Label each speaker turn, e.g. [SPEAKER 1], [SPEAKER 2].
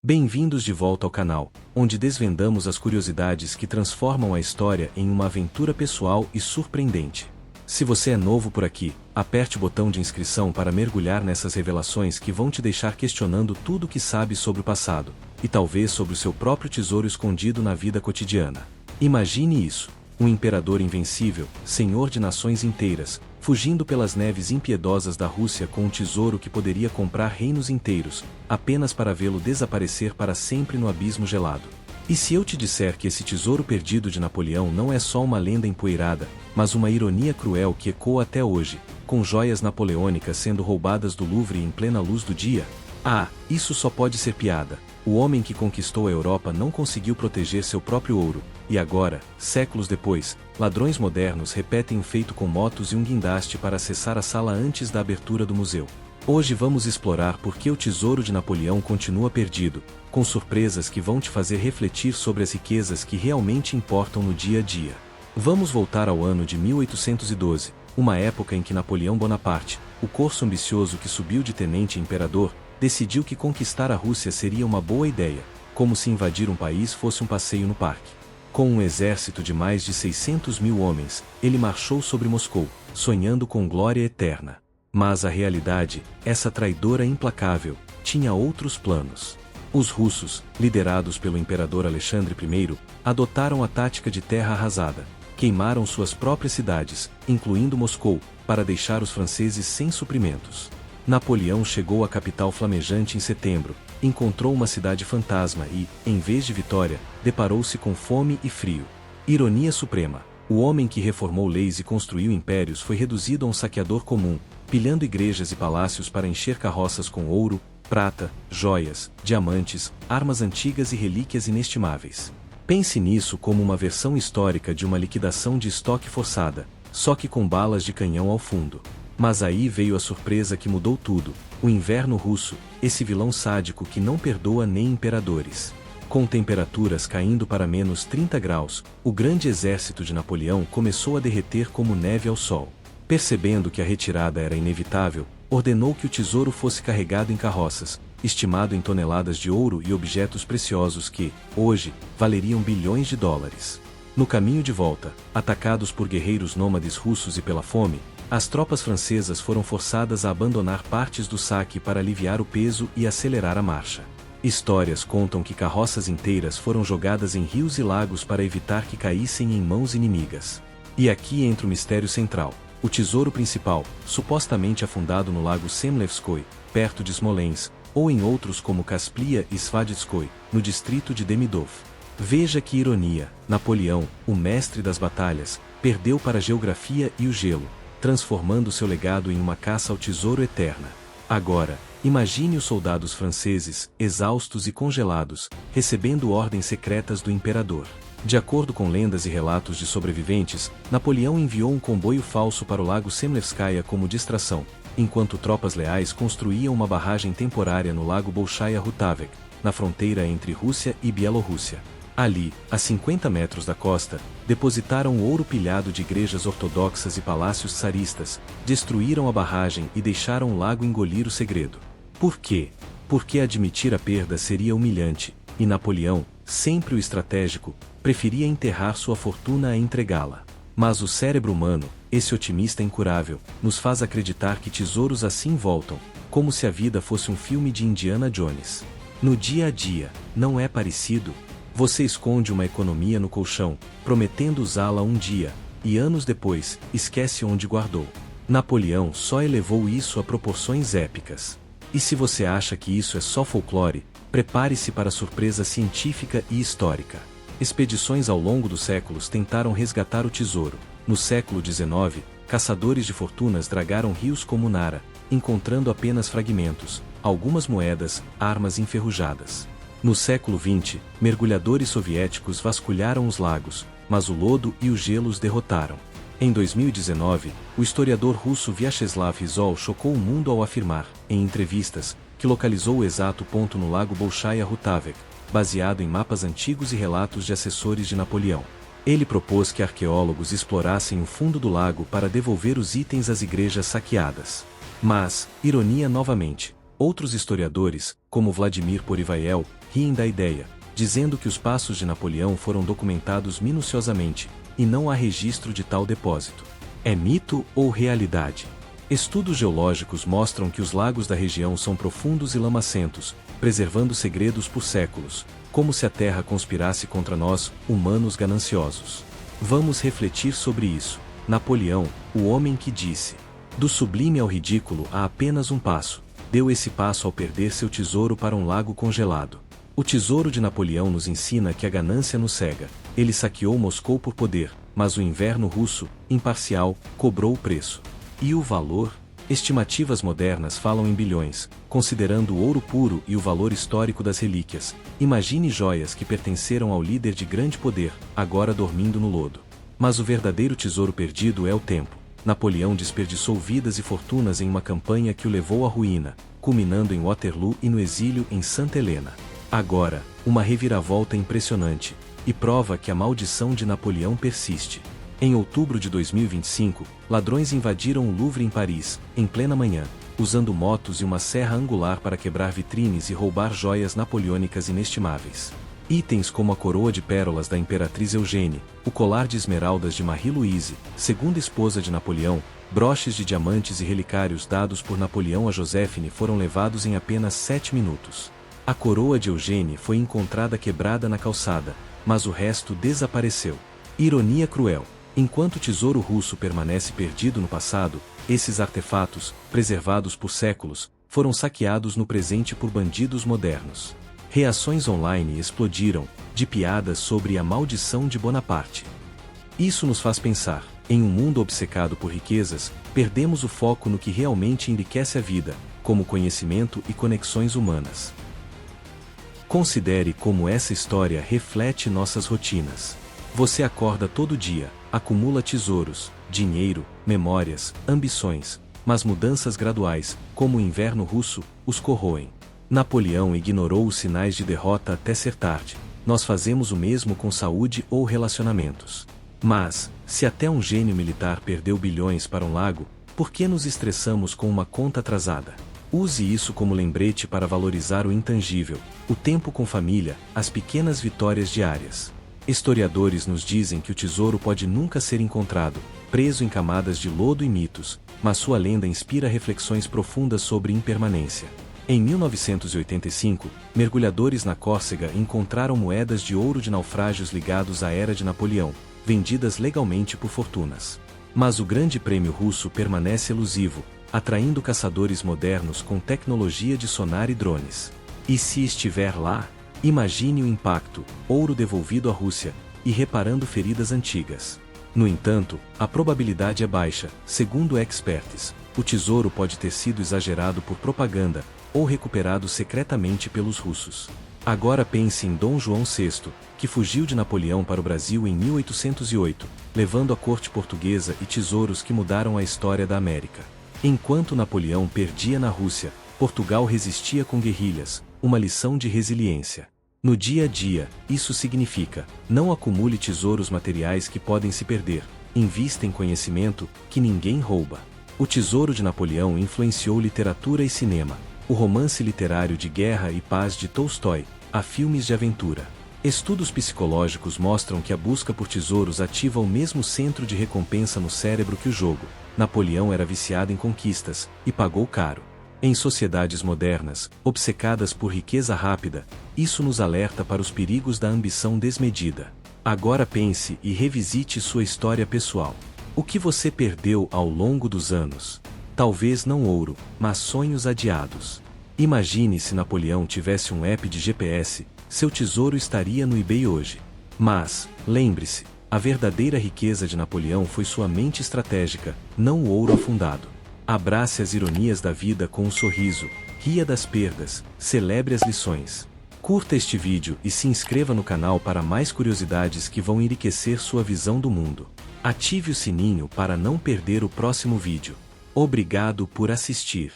[SPEAKER 1] Bem-vindos de volta ao canal, onde desvendamos as curiosidades que transformam a história em uma aventura pessoal e surpreendente. Se você é novo por aqui, aperte o botão de inscrição para mergulhar nessas revelações que vão te deixar questionando tudo o que sabe sobre o passado, e talvez sobre o seu próprio tesouro escondido na vida cotidiana. Imagine isso: um imperador invencível, senhor de nações inteiras, fugindo pelas neves impiedosas da Rússia com um tesouro que poderia comprar reinos inteiros, apenas para vê-lo desaparecer para sempre no abismo gelado. E se eu te disser que esse tesouro perdido de Napoleão não é só uma lenda empoeirada, mas uma ironia cruel que ecoa até hoje, com joias napoleônicas sendo roubadas do Louvre em plena luz do dia? Ah, isso só pode ser piada. O homem que conquistou a Europa não conseguiu proteger seu próprio ouro, e agora, séculos depois, ladrões modernos repetem o feito com motos e um guindaste para acessar a sala antes da abertura do museu. Hoje vamos explorar por que o tesouro de Napoleão continua perdido, com surpresas que vão te fazer refletir sobre as riquezas que realmente importam no dia a dia. Vamos voltar ao ano de 1812, uma época em que Napoleão Bonaparte, o corso ambicioso que subiu de tenente a imperador, decidiu que conquistar a Rússia seria uma boa ideia, como se invadir um país fosse um passeio no parque. Com um exército de mais de 600 mil homens, ele marchou sobre Moscou, sonhando com glória eterna. Mas a realidade, essa traidora implacável, tinha outros planos. Os russos, liderados pelo imperador Alexandre I, adotaram a tática de terra arrasada. Queimaram suas próprias cidades, incluindo Moscou, para deixar os franceses sem suprimentos. Napoleão chegou à capital flamejante em setembro, encontrou uma cidade fantasma e, em vez de vitória, deparou-se com fome e frio. Ironia suprema: o homem que reformou leis e construiu impérios foi reduzido a um saqueador comum, pilhando igrejas e palácios para encher carroças com ouro, prata, joias, diamantes, armas antigas e relíquias inestimáveis. Pense nisso como uma versão histórica de uma liquidação de estoque forçada, só que com balas de canhão ao fundo. Mas aí veio a surpresa que mudou tudo: o inverno russo, esse vilão sádico que não perdoa nem imperadores. Com temperaturas caindo para menos 30 graus, o grande exército de Napoleão começou a derreter como neve ao sol. Percebendo que a retirada era inevitável, ordenou que o tesouro fosse carregado em carroças, estimado em toneladas de ouro e objetos preciosos que, hoje, valeriam bilhões de dólares. No caminho de volta, atacados por guerreiros nômades russos e pela fome, as tropas francesas foram forçadas a abandonar partes do saque para aliviar o peso e acelerar a marcha. Histórias contam que carroças inteiras foram jogadas em rios e lagos para evitar que caíssem em mãos inimigas. E aqui entra o mistério central: o tesouro principal, supostamente afundado no lago Semlevskoy, perto de Smolensk, ou em outros como Kasplia e Svaditskoy, no distrito de Demidov. Veja que ironia: Napoleão, o mestre das batalhas, perdeu para a geografia e o gelo, transformando seu legado em uma caça ao tesouro eterna. Agora, imagine os soldados franceses, exaustos e congelados, recebendo ordens secretas do imperador. De acordo com lendas e relatos de sobreviventes, Napoleão enviou um comboio falso para o lago Semlevskaya como distração, enquanto tropas leais construíam uma barragem temporária no lago Bolshaya Rutavek, na fronteira entre Rússia e Bielorrússia. Ali, a 50 metros da costa, depositaram o ouro pilhado de igrejas ortodoxas e palácios tsaristas, destruíram a barragem e deixaram o lago engolir o segredo. Por quê? Porque admitir a perda seria humilhante, e Napoleão, sempre o estratégico, preferia enterrar sua fortuna a entregá-la. Mas o cérebro humano, esse otimista incurável, nos faz acreditar que tesouros assim voltam, como se a vida fosse um filme de Indiana Jones. No dia a dia, não é parecido? Você esconde uma economia no colchão, prometendo usá-la um dia, e anos depois, esquece onde guardou. Napoleão só elevou isso a proporções épicas. E se você acha que isso é só folclore, prepare-se para a surpresa científica e histórica. Expedições ao longo dos séculos tentaram resgatar o tesouro. No século XIX, caçadores de fortunas dragaram rios como o Nara, encontrando apenas fragmentos, algumas moedas, armas enferrujadas. No século XX, mergulhadores soviéticos vasculharam os lagos, mas o lodo e o gelo os derrotaram. Em 2019, o historiador russo Vyacheslav Rizol chocou o mundo ao afirmar, em entrevistas, que localizou o exato ponto no lago Bolshaya Rutavek, baseado em mapas antigos e relatos de assessores de Napoleão. Ele propôs que arqueólogos explorassem o fundo do lago para devolver os itens às igrejas saqueadas. Mas, ironia novamente, outros historiadores, como Vladimir Porivael, riem da ideia, dizendo que os passos de Napoleão foram documentados minuciosamente, e não há registro de tal depósito. É mito ou realidade? Estudos geológicos mostram que os lagos da região são profundos e lamacentos, preservando segredos por séculos, como se a Terra conspirasse contra nós, humanos gananciosos. Vamos refletir sobre isso. Napoleão, o homem que disse: do sublime ao ridículo há apenas um passo, deu esse passo ao perder seu tesouro para um lago congelado. O tesouro de Napoleão nos ensina que a ganância nos cega. Ele saqueou Moscou por poder, mas o inverno russo, imparcial, cobrou o preço. E o valor? Estimativas modernas falam em bilhões, considerando o ouro puro e o valor histórico das relíquias. Imagine joias que pertenceram ao líder de grande poder, agora dormindo no lodo. Mas o verdadeiro tesouro perdido é o tempo. Napoleão desperdiçou vidas e fortunas em uma campanha que o levou à ruína, culminando em Waterloo e no exílio em Santa Helena. Agora, uma reviravolta impressionante, e prova que a maldição de Napoleão persiste. Em outubro de 2025, ladrões invadiram o Louvre em Paris, em plena manhã, usando motos e uma serra angular para quebrar vitrines e roubar joias napoleônicas inestimáveis. Itens como a coroa de pérolas da Imperatriz Eugênie, o colar de esmeraldas de Marie-Louise, segunda esposa de Napoleão, broches de diamantes e relicários dados por Napoleão a Joséphine foram levados em apenas 7 minutos. A coroa de Eugênie foi encontrada quebrada na calçada, mas o resto desapareceu. Ironia cruel. Enquanto o tesouro russo permanece perdido no passado, esses artefatos, preservados por séculos, foram saqueados no presente por bandidos modernos. Reações online explodiram, de piadas sobre a maldição de Bonaparte. Isso nos faz pensar, em um mundo obcecado por riquezas, perdemos o foco no que realmente enriquece a vida, como conhecimento e conexões humanas. Considere como essa história reflete nossas rotinas. Você acorda todo dia, acumula tesouros, dinheiro, memórias, ambições, mas mudanças graduais, como o inverno russo, os corroem. Napoleão ignorou os sinais de derrota até ser tarde. Nós fazemos o mesmo com saúde ou relacionamentos. Mas, se até um gênio militar perdeu bilhões para um lago, por que nos estressamos com uma conta atrasada? Use isso como lembrete para valorizar o intangível, o tempo com família, as pequenas vitórias diárias. Historiadores nos dizem que o tesouro pode nunca ser encontrado, preso em camadas de lodo e mitos, mas sua lenda inspira reflexões profundas sobre impermanência. Em 1985, mergulhadores na Córcega encontraram moedas de ouro de naufrágios ligados à era de Napoleão, vendidas legalmente por fortunas. Mas o Grande Prêmio Russo permanece elusivo, atraindo caçadores modernos com tecnologia de sonar e drones. E se estiver lá? Imagine o impacto, ouro devolvido à Rússia, e reparando feridas antigas. No entanto, a probabilidade é baixa, segundo experts. O tesouro pode ter sido exagerado por propaganda, ou recuperado secretamente pelos russos. Agora pense em Dom João VI, que fugiu de Napoleão para o Brasil em 1808, levando a corte portuguesa e tesouros que mudaram a história da América. Enquanto Napoleão perdia na Rússia, Portugal resistia com guerrilhas, uma lição de resiliência. No dia a dia, isso significa: não acumule tesouros materiais que podem se perder, invista em conhecimento que ninguém rouba. O tesouro de Napoleão influenciou literatura e cinema, o romance literário de guerra e paz de Tolstói, a filmes de aventura. Estudos psicológicos mostram que a busca por tesouros ativa o mesmo centro de recompensa no cérebro que o jogo. Napoleão era viciado em conquistas, e pagou caro. Em sociedades modernas, obcecadas por riqueza rápida, isso nos alerta para os perigos da ambição desmedida. Agora pense e revisite sua história pessoal. O que você perdeu ao longo dos anos? Talvez não ouro, mas sonhos adiados. Imagine se Napoleão tivesse um app de GPS, seu tesouro estaria no eBay hoje. Mas, lembre-se, a verdadeira riqueza de Napoleão foi sua mente estratégica, não o ouro afundado. Abrace as ironias da vida com um sorriso, ria das perdas, celebre as lições. Curta este vídeo e se inscreva no canal para mais curiosidades que vão enriquecer sua visão do mundo. Ative o sininho para não perder o próximo vídeo. Obrigado por assistir.